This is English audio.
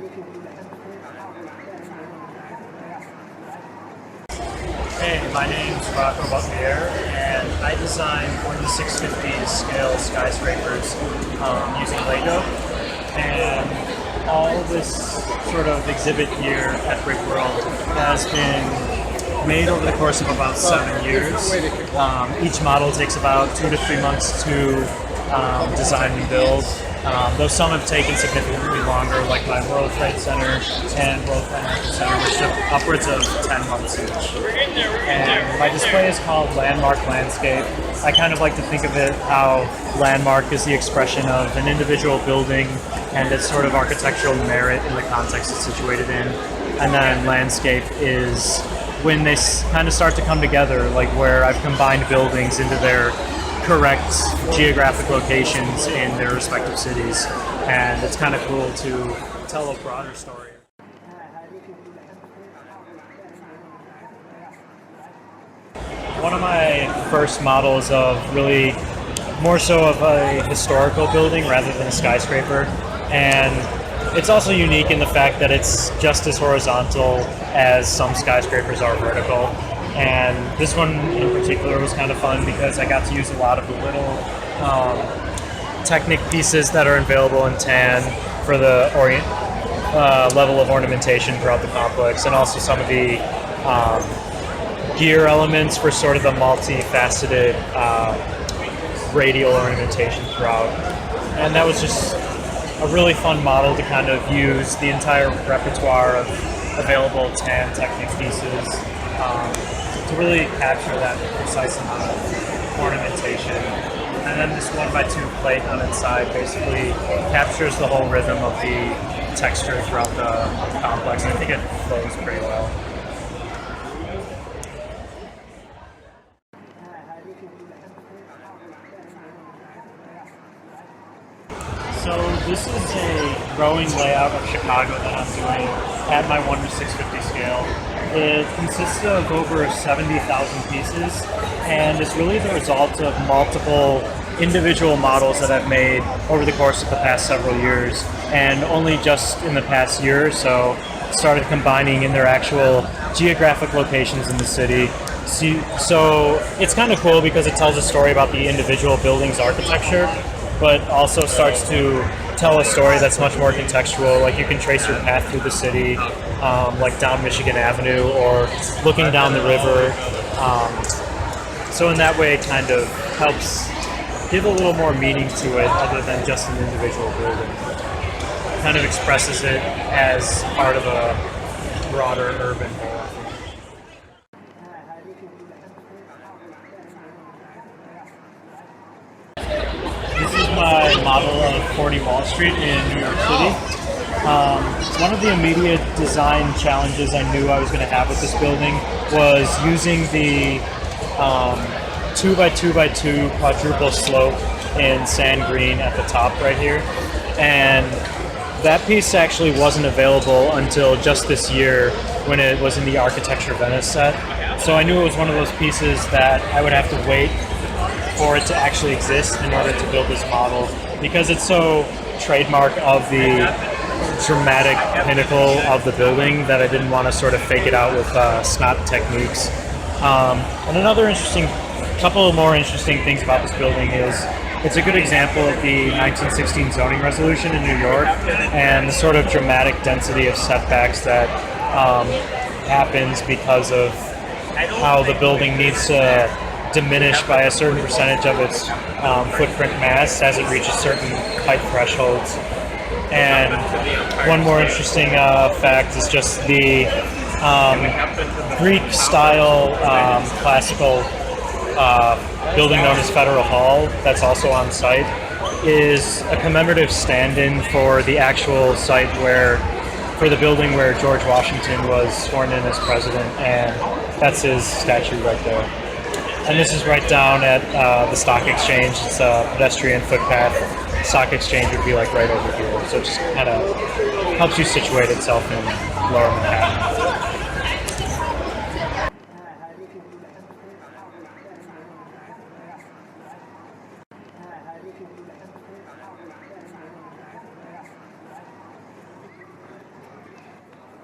Hey, my name's Rocco Buttliere, and I designed one of the 650 scale skyscrapers using Lego. And all this sort of exhibit here at Brickworld has been made over the course of about 7 years. Each model takes about 2 to 3 months to design and build. Though some have taken significantly longer, like my World Trade Center and World Financial Center, which took upwards of 10 months each. And my display is called Landmark Landscape. I kind of like to think of it how landmark is the expression of an individual building and its sort of architectural merit in the context it's situated in. And then landscape is when they kind of start to come together, like where I've combined buildings into their correct geographic locations in their respective cities, and it's kind of cool to tell a broader story. One of my first models of really more so of a historical building rather than a skyscraper, and it's also unique in the fact that it's just as horizontal as some skyscrapers are vertical. And this one in particular was kind of fun because I got to use a lot of the little Technic pieces that are available in tan for the level of ornamentation throughout the complex, and also some of the gear elements for sort of the multifaceted radial ornamentation throughout. And that was just a really fun model to kind of use the entire repertoire of available tan Technic pieces to really capture that precise amount of ornamentation. And then this 1x2 plate on its side basically captures the whole rhythm of the texture throughout the complex. I think it flows pretty well. So this is a growing layout of Chicago that I'm doing at my 1:650 scale. It consists of over 70,000 pieces, and it's really the result of multiple individual models that I've made over the course of the past several years, and only just in the past year or so started combining in their actual geographic locations in the city. So it's kind of cool because it tells a story about the individual building's architecture, but also starts to tell a story that's much more contextual. Like you can trace your path through the city, like down Michigan Avenue or looking down the river. So in that way it kind of helps give a little more meaning to it other than just an individual building. It kind of expresses it as part of a broader urban whole. This is my model of 40 Wall Street in New York City. One of the immediate design challenges I knew I was going to have with this building was using the 2x2x2 quadruple slope in sand green at the top right here. And that piece actually wasn't available until just this year when it was in the Architecture Venice set. So I knew it was one of those pieces that I would have to wait for it to actually exist in order to build this model, because it's so trademark of the dramatic pinnacle of the building that I didn't want to sort of fake it out with snot techniques. And another couple of more interesting things about this building is it's a good example of the 1916 zoning resolution in New York and the sort of dramatic density of setbacks that happens because of how the building needs to diminish by a certain percentage of its footprint mass as it reaches certain height thresholds. And one more interesting fact is just the Greek-style classical building known as Federal Hall that's also on site is a commemorative stand-in for the actual site for the building where George Washington was sworn in as president, and that's his statue right there. And this is right down at the Stock Exchange. It's a pedestrian footpath. Stock Exchange would be like right over here. So it just kind of helps you situate itself in Lower Manhattan.